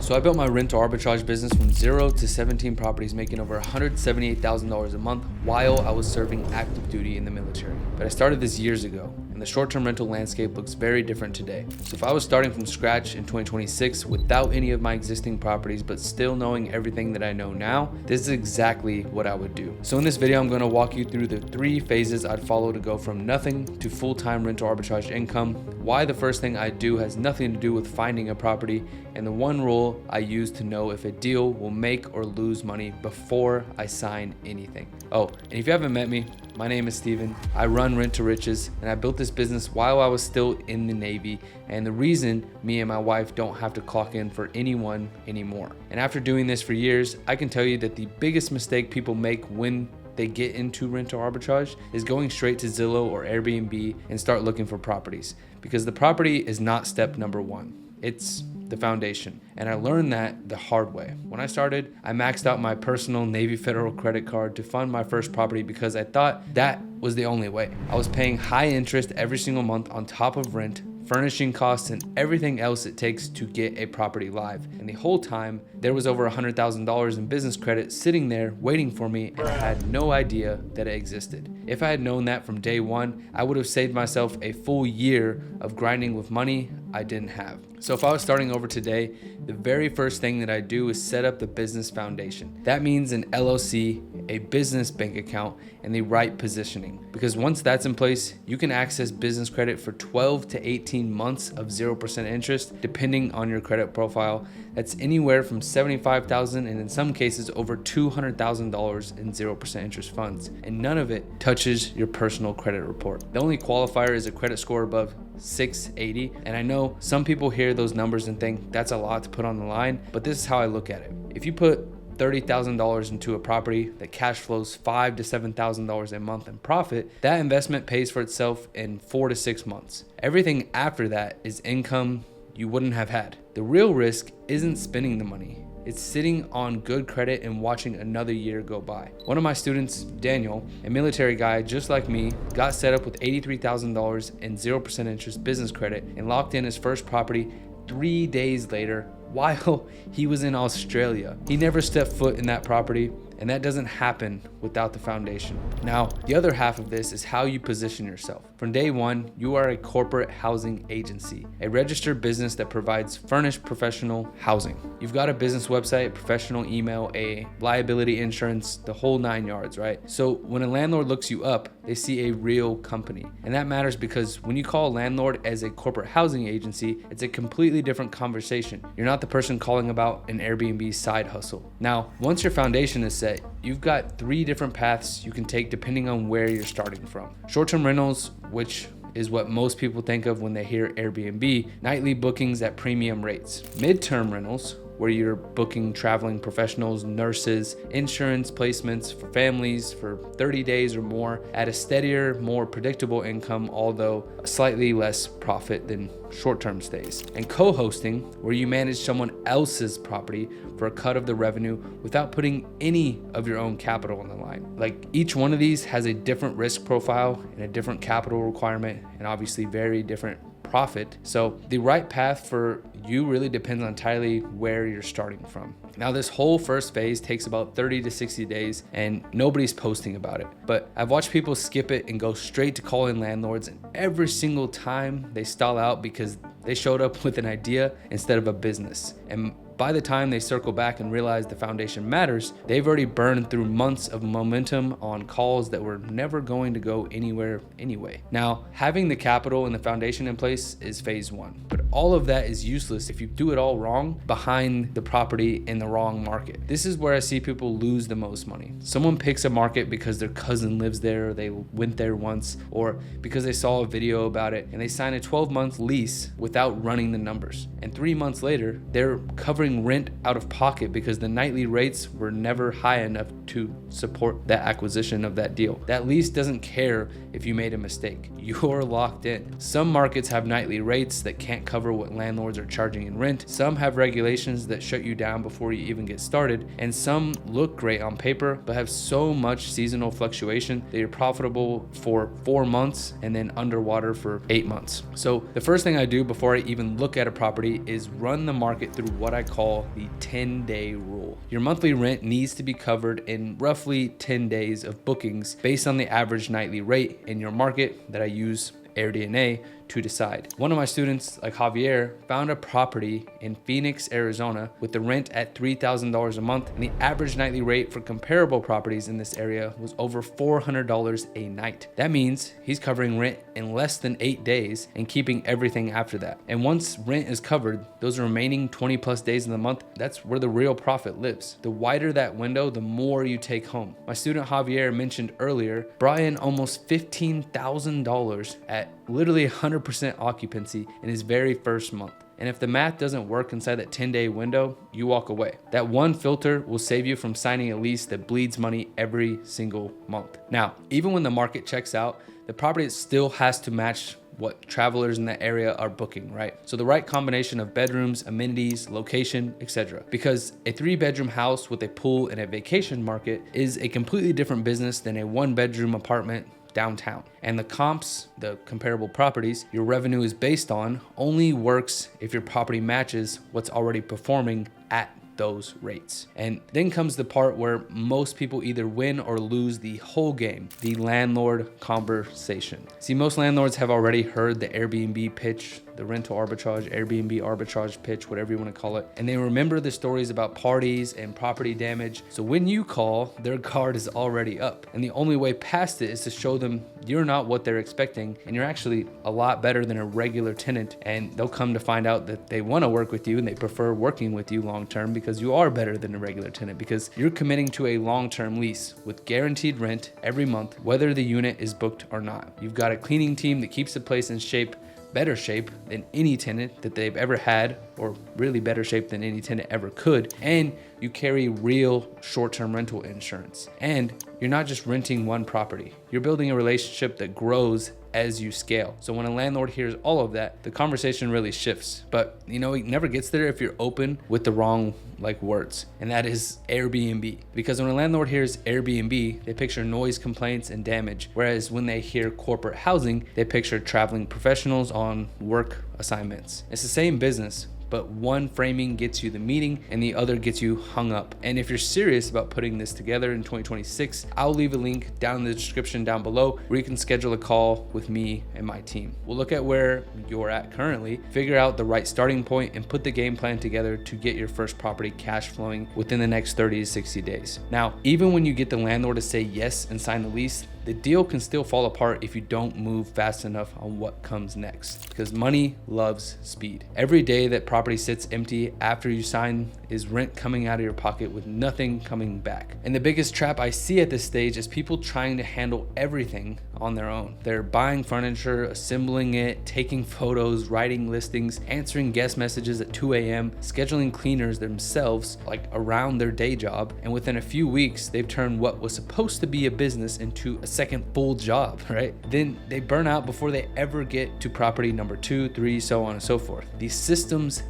So I built my rent to arbitrage business from 0 to 17 properties, making over $178,000 a month while I was serving active duty in the military. But I started this years ago, and the short-term rental landscape looks very different today. So if I was starting from scratch in 2026 without any of my existing properties, but still knowing everything that I know now, this is exactly what I would do. So in this video, I'm going to walk you through the 3 phases I'd follow to go from nothing to full-time rental arbitrage income, why the first thing I do has nothing to do with finding a property, and the one rule I use to know if a deal will make or lose money before I sign anything. Oh, and if you haven't met me, my name is Steven. I run Rent to Riches, and I built this business while I was still in the Navy, and the reason me and my wife don't have to clock in for anyone anymore. And after doing this for years, I can tell you that the biggest mistake people make when they get into rental arbitrage is going straight to Zillow or Airbnb and start looking for properties, because the property is not step number 1. It's the foundation. And I learned that the hard way. When I started, I maxed out my personal Navy Federal credit card to fund my first property because I thought that was the only way. I was paying high interest every single month on top of rent, furnishing costs, and everything else it takes to get a property live. And the whole time, there was over $100,000 in business credit sitting there waiting for me, and I had no idea that it existed. If I had known that from day one, I would have saved myself a full year of grinding with money I didn't have. So if I was starting over today, the very first thing that I do is set up the business foundation. That means an LLC, a business bank account, and the right positioning. Because once that's in place, you can access business credit for 12 to 18 months of 0% interest, depending on your credit profile. That's anywhere from $75,000 and in some cases over $200,000 in 0% interest funds. And none of it touches your personal credit report. The only qualifier is a credit score above 680. And I know some people hear those numbers and think that's a lot to put on the line, but this is how I look at it. If you put $30,000 into a property that cash flows $5,000 to $7,000 a month in profit, that investment pays for itself in 4 to 6 months. Everything after that is income you wouldn't have had. The real risk isn't spending the money. It's sitting on good credit and watching another year go by. One of my students, Daniel, a military guy just like me, got set up with $83,000 in 0% interest business credit and locked in his first property 3 days later while he was in Australia. He never stepped foot in that property, and that doesn't happen without the foundation. Now, the other half of this is how you position yourself. From day one, you are a corporate housing agency, a registered business that provides furnished professional housing. You've got a business website, professional email, a liability insurance, the whole 9 yards, right? So when a landlord looks you up, they see a real company. And that matters because when you call a landlord as a corporate housing agency, it's a completely different conversation. You're not the person calling about an Airbnb side hustle. Now, once your foundation is set, you've got 3 different paths you can take depending on where you're starting from. Short-term rentals, which is what most people think of when they hear Airbnb, nightly bookings at premium rates. Mid-term rentals, where you're booking traveling professionals, nurses, insurance placements for families for 30 days or more at a steadier, more predictable income, although slightly less profit than short-term stays. And co-hosting, where you manage someone else's property for a cut of the revenue without putting any of your own capital on the line. Like, each one of these has a different risk profile and a different capital requirement, and obviously very different profit. So the right path for you really depends on entirely where you're starting from. Now, this whole first phase takes about 30 to 60 days and nobody's posting about it. But I've watched people skip it and go straight to calling landlords, and every single time they stall out because they showed up with an idea instead of a business. And by the time they circle back and realize the foundation matters, they've already burned through months of momentum on calls that were never going to go anywhere anyway. Now, having the capital and the foundation in place is phase 1, but all of that is useless if you do it all wrong behind the property in the wrong market. This is where I see people lose the most money. Someone picks a market because their cousin lives there, or they went there once, or because they saw a video about it, and they sign a 12-month lease without running the numbers. And 3 months later, they're covering rent out of pocket because the nightly rates were never high enough to support that acquisition of that deal. That lease doesn't care if you made a mistake. You're locked in. Some markets have nightly rates that can't cover what landlords are charging in rent. Some have regulations that shut you down before you even get started. And some look great on paper, but have so much seasonal fluctuation that you're profitable for 4 months and then underwater for 8 months. So the first thing I do before I even look at a property is run the market through what I call the 10-day rule. Your monthly rent needs to be covered in roughly 10 days of bookings based on the average nightly rate in your market that I use AirDNA to decide. One of my students, like Javier, found a property in Phoenix, Arizona with the rent at $3,000 a month, and the average nightly rate for comparable properties in this area was over $400 a night. That means he's covering rent in less than 8 days and keeping everything after that. And once rent is covered, those remaining 20 plus days in the month, that's where the real profit lives. The wider that window, the more you take home. My student Javier mentioned earlier brought in almost $15,000 at literally 100% occupancy in his very first month. And if the math doesn't work inside that 10-day window, you walk away. That one filter will save you from signing a lease that bleeds money every single month. Now, even when the market checks out, the property still has to match what travelers in that area are booking, right? So the right combination of bedrooms, amenities, location, etc. Because a 3-bedroom house with a pool in a vacation market is a completely different business than a 1-bedroom apartment downtown. And the comps, the comparable properties your revenue is based on, only works if your property matches what's already performing at those rates. And then comes the part where most people either win or lose the whole game, the landlord conversation. See, most landlords have already heard the Airbnb pitch, the rental arbitrage, Airbnb arbitrage pitch, whatever you want to call it. And they remember the stories about parties and property damage. So when you call, their guard is already up. And the only way past it is to show them you're not what they're expecting and you're actually a lot better than a regular tenant. And they'll come to find out that they want to work with you and they prefer working with you long term because you are better than a regular tenant, because you're committing to a long-term lease with guaranteed rent every month, whether the unit is booked or not. You've got a cleaning team that keeps the place in shape, better shape than any tenant that they've ever had, or really better shape than any tenant ever could. And you carry real short-term rental insurance. And you're not just renting one property. You're building a relationship that grows as you scale. So when a landlord hears all of that, the conversation really shifts. But you know, it never gets there if you're open with the wrong words. And that is Airbnb. Because when a landlord hears Airbnb, they picture noise complaints and damage. Whereas when they hear corporate housing, they picture traveling professionals on work assignments. It's the same business, but one framing gets you the meeting and the other gets you hung up. And if you're serious about putting this together in 2026, I'll leave a link down in the description down below where you can schedule a call with me and my team. We'll look at where you're at currently, figure out the right starting point, and put the game plan together to get your first property cash flowing within the next 30 to 60 days. Now, even when you get the landlord to say yes and sign the lease, the deal can still fall apart if you don't move fast enough on what comes next, because money loves speed. Every day that property sits empty after you sign is rent coming out of your pocket with nothing coming back. And the biggest trap I see at this stage is people trying to handle everything on their own. They're buying furniture, assembling it, taking photos, writing listings, answering guest messages at 2 a.m., scheduling cleaners themselves around their day job. And within a few weeks, they've turned what was supposed to be a business into a second full job, right? Then they burn out before they ever get to property number 2, 3, so on and so forth. These systems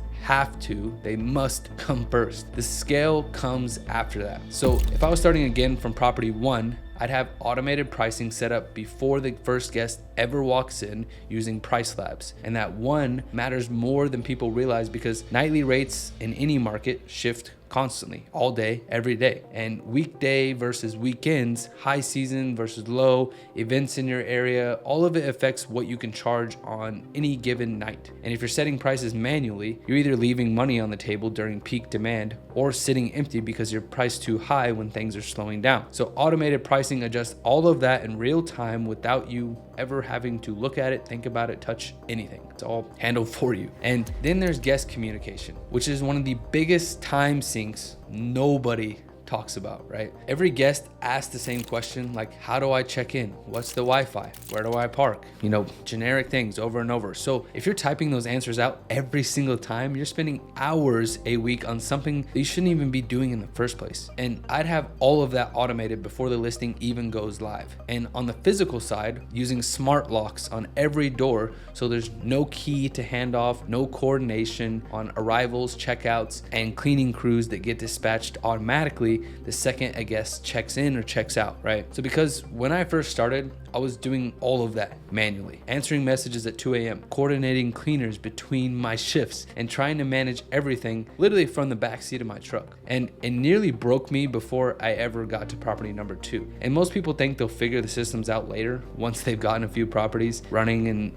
they must come first. The scale comes after that. So if I was starting again from property 1, I'd have automated pricing set up before the first guest ever walks in using price labs. And that one matters more than people realize, because nightly rates in any market shift constantly, all day, every day. And weekday versus weekends, high season versus low, events in your area, all of it affects what you can charge on any given night. And if you're setting prices manually, you're either leaving money on the table during peak demand or sitting empty because you're priced too high when things are slowing down. So automated pricing adjusts all of that in real time without you ever having to look at it, think about it, touch anything. It's all handled for you. And then there's guest communication, which is one of the biggest time sinks nobody talks about, right? Every guest asks the same question, like, how do I check in? What's the Wi-Fi? Where do I park? You know, generic things over and over. So if you're typing those answers out every single time, you're spending hours a week on something that you shouldn't even be doing in the first place. And I'd have all of that automated before the listing even goes live. And on the physical side, using smart locks on every door, so there's no key to hand off, no coordination on arrivals, checkouts, and cleaning crews that get dispatched automatically literally the second a guest checks in or checks out, right? So because when I first started, I was doing all of that manually, answering messages at 2 a.m., coordinating cleaners between my shifts, and trying to manage everything literally from the back seat of my truck. And it nearly broke me before I ever got to property number 2. And most people think they'll figure the systems out later once they've gotten a few properties running and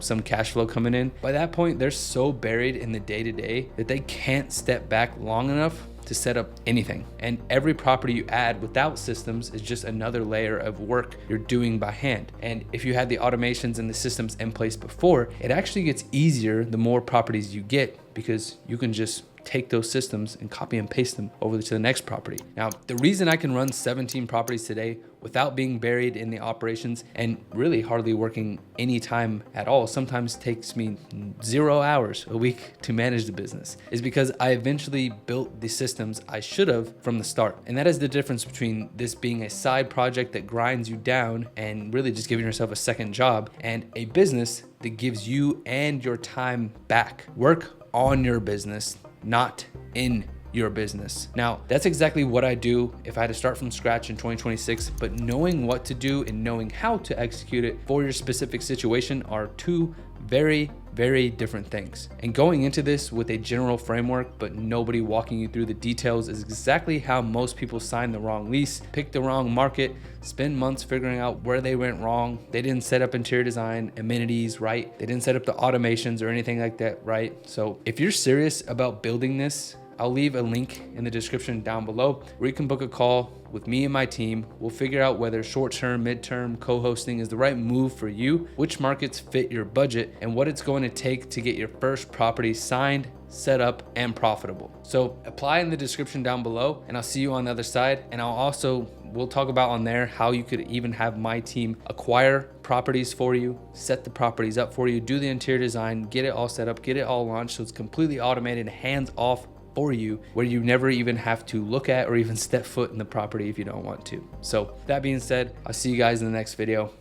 some cash flow coming in. By that point, they're so buried in the day-to-day that they can't step back long enough to set up anything. And every property you add without systems is just another layer of work you're doing by hand. And if you had the automations and the systems in place before, it actually gets easier the more properties you get, because you can just take those systems and copy and paste them over to the next property. Now, the reason I can run 17 properties today without being buried in the operations and really hardly working any time at all, sometimes takes me 0 hours a week to manage the business, is because I eventually built the systems I should have from the start. And that is the difference between this being a side project that grinds you down and really just giving yourself a second job, and a business that gives you and your time back. Work on your business, not in your business. Now, that's exactly what I do if I had to start from scratch in 2026, but knowing what to do and knowing how to execute it for your specific situation are two very, very different things. And going into this with a general framework, but nobody walking you through the details, is exactly how most people sign the wrong lease, pick the wrong market, spend months figuring out where they went wrong. They didn't set up interior design, amenities right. They didn't set up the automations or anything like that right. So if you're serious about building this, I'll leave a link in the description down below where you can book a call with me and my team. We'll figure out whether short-term, mid-term co-hosting is the right move for you, which markets fit your budget, and what it's going to take to get your first property signed, set up, and profitable. So apply in the description down below, and I'll see you on the other side. And we'll talk about on there how you could even have my team acquire properties for you, set the properties up for you, do the interior design, get it all set up, get it all launched so it's completely automated, hands off for you, where you never even have to look at or even step foot in the property if you don't want to. So that being said, I'll see you guys in the next video.